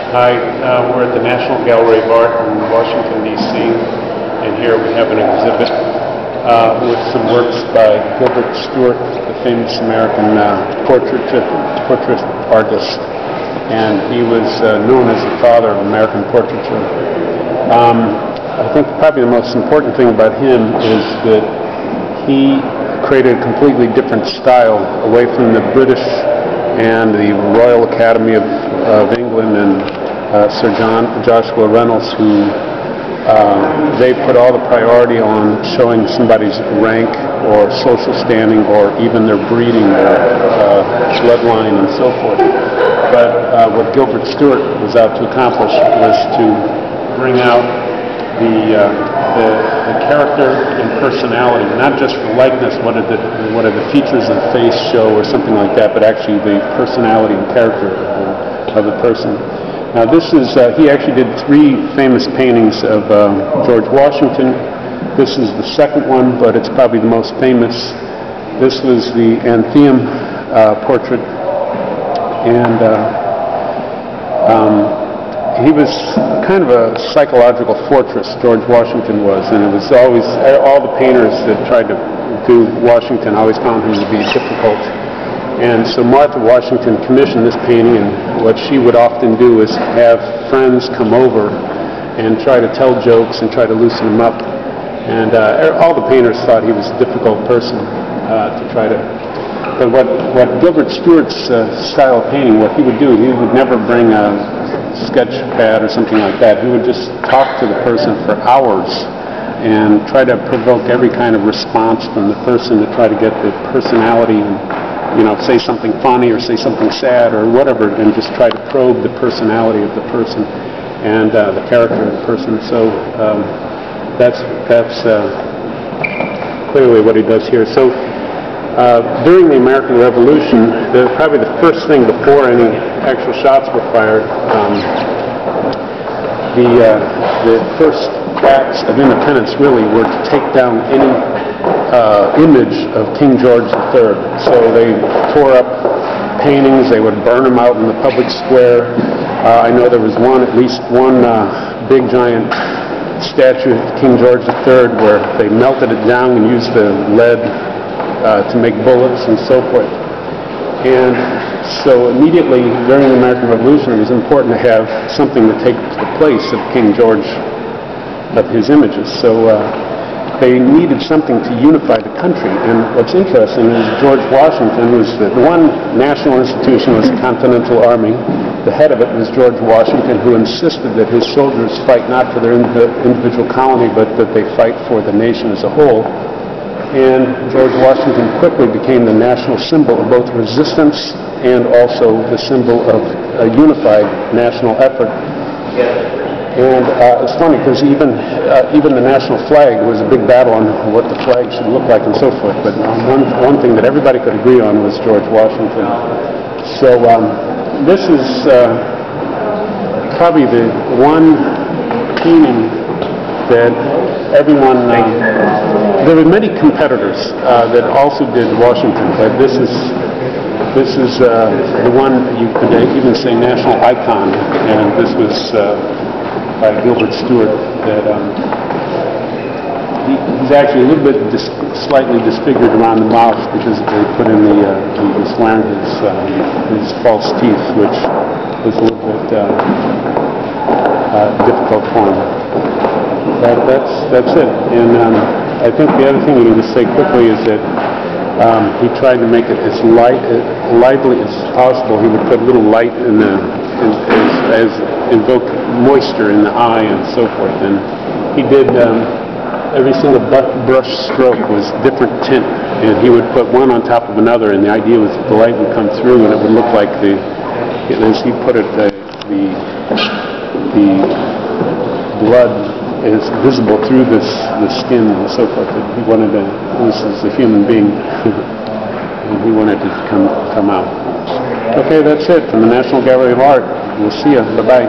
Hi, we're at the National Gallery of Art in Washington, D.C., and here we have an exhibit with some works by Gilbert Stuart, the famous American portrait artist, and he was known as the father of American portraiture. I think probably the most important thing about him is that he created a completely different style away from the British and the Royal Academy of England and Sir Joshua Reynolds, who they put all the priority on showing somebody's rank or social standing or even their breeding, their bloodline and so forth. But what Gilbert Stuart was out to accomplish was to bring out the character and personality, not just the likeness, what are the features of the face show or something like that, but actually the personality and character of the person. Now this is, he actually did 3 famous paintings of George Washington. This is the second one, but it's probably the most famous. This was the Anthem portrait, and he was kind of a psychological fortress, George Washington was, and it was always, all the painters that tried to do Washington always found him to be difficult. And so Martha Washington commissioned this painting, and what she would often do is have friends come over and try to tell jokes and try to loosen him up. And all the painters thought he was a difficult person to try to... But what Gilbert Stuart's style of painting, what he would do, he would never bring a sketch pad or something like that. He would just talk to the person for hours and try to provoke every kind of response from the person to try to get the personality and, you know, say something funny or say something sad or whatever, and just try to probe the personality of the person and the character of the person. So that's clearly what he does here. So during the American Revolution, probably the first thing before any actual shots were fired, the first acts of independence really were to take down any image of King George III. So they tore up paintings, they would burn them out in the public square. I know there was at least one big giant statue of King George III where they melted it down and used the lead to make bullets and so forth. And so immediately during the American Revolution it was important to have something to take the place of King George, of his images. So they needed something to unify the country. And what's interesting is George Washington was the one national institution was the Continental Army. The head of it was George Washington, who insisted that his soldiers fight not for their individual colony, but that they fight for the nation as a whole. And George Washington quickly became the national symbol of both resistance and also the symbol of a unified national effort. And it's funny because even the national flag was a big battle on what the flag should look like and so forth. But one thing that everybody could agree on was George Washington. So this is probably the one painting that everyone... there were many competitors that also did Washington, but this is the one you could even say national icon, and this was by Gilbert Stuart. That he's actually a little bit slightly disfigured around the mouth because they put in he was wearing his false teeth, which was a little bit difficult for him. But that's it. And I think the other thing we need to say quickly is that he tried to make it as lively as possible. He would put a little light in as invoke moisture in the eye and so forth. And he did every single brush stroke was different tint, and he would put one on top of another. And the idea was that the light would come through, and it would look like as he put it, the blood is visible through the skin and so forth. He wanted to, this is a human being, and he wanted to come out. Okay, that's it from the National Gallery of Art. We'll see you. Bye-bye.